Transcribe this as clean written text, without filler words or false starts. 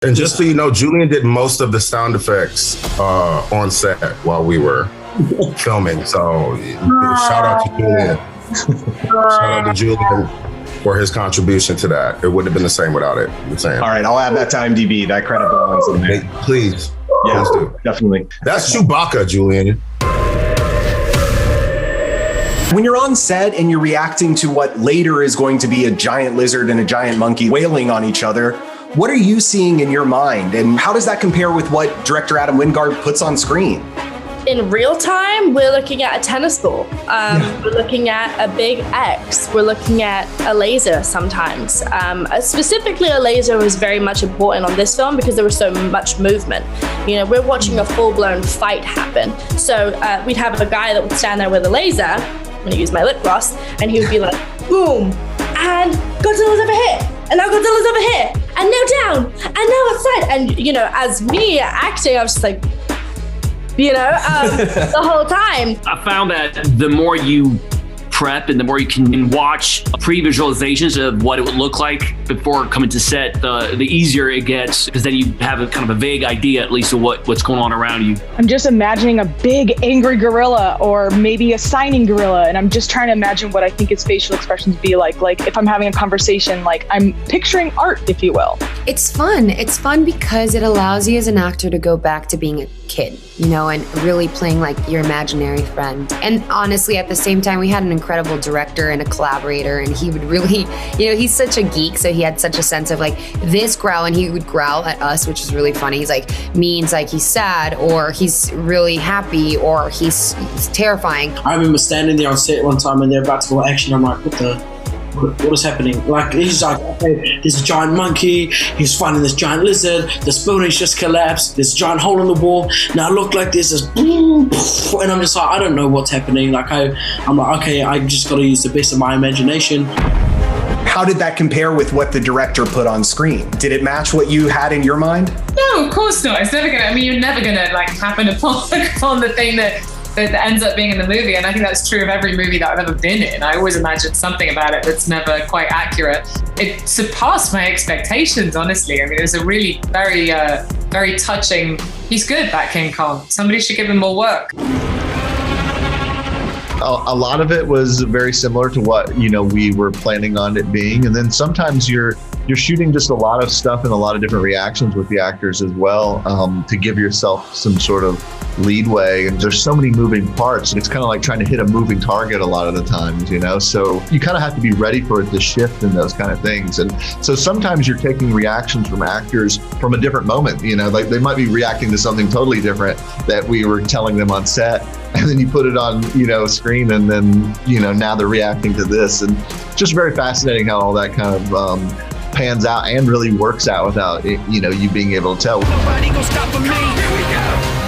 And just so you know, Julian did most of the sound effects on set while we were filming. So shout out to Julian. Shout out to Julian for his contribution to that. It wouldn't have been the same without it. I'm saying. All right, I'll add that to IMDb. That credit belongs in there. Please. Yeah, please do. Definitely. That's Chewbacca, Julian. When you're on set and you're reacting to what later is going to be a giant lizard and a giant monkey wailing on each other, what are you seeing in your mind? And how does that compare with what director Adam Wingard puts on screen? In real time, we're looking at a tennis ball. We're looking at a big X. We're looking at a laser sometimes. Specifically, a laser was very much important on this film because there was so much movement. You know, we're watching a full-blown fight happen. So we'd have a guy that would stand there with a laser, I'm gonna use my lip gloss, and he would be like, boom, and Godzilla's over here. And now Godzilla's over here, and now down, and now outside. And, you know, as me acting, I was just like, you know, the whole time. I found that the more you prep and the more you can watch pre-visualizations of what it would look like before coming to set, the easier it gets, because then you have a kind of a vague idea at least of what's going on around you. I'm just imagining a big angry gorilla or maybe a signing gorilla, and I'm just trying to imagine what I think his facial expressions be like if I'm having a conversation, like I'm picturing art, if you will. It's fun. It's fun because it allows you as an actor to go back to being a kid, you know, and really playing like your imaginary friend. And honestly, at the same time, we had an incredible director and a collaborator, and he would really, you know, he's such a geek, so he had such a sense of like this growl, and he would growl at us, which is really funny. He's like, means like he's sad, or he's really happy, or he's terrifying. I remember standing there on set one time and they're about to go action. I'm like, what is happening? Like, he's like, okay, there's a giant monkey, he's fighting this giant lizard, the building's just collapsed, there's a giant hole in the wall, now look like this is boom, and I'm just like, I don't know what's happening. Like, I'm like, okay, I just gotta use the best of my imagination. How did that compare with what the director put on screen? Did it match what you had in your mind? No, of course not. It's never gonna, I mean, you're never gonna like happen upon the thing that ends up being in the movie, and I think that's true of every movie that I've ever been in. I always imagine something about it that's never quite accurate. It surpassed my expectations, honestly. I mean, it was a really very touching. He's good, that King Kong. Somebody should give him more work. A lot of it was very similar to what, you know, we were planning on it being, and then sometimes you're shooting just a lot of stuff and a lot of different reactions with the actors as well, to give yourself some sort of leadway. And there's so many moving parts, and it's kind of like trying to hit a moving target a lot of the times, you know, so you kind of have to be ready for it to shift and those kind of things. And so sometimes you're taking reactions from actors from a different moment, you know, like they might be reacting to something totally different that we were telling them on set, and then you put it on, you know, screen, and then, you know, now they're reacting to this. And just very fascinating how all that kind of pans out and really works out without it, you know, you being able to tell. Nobody gonna stop me. Here we go.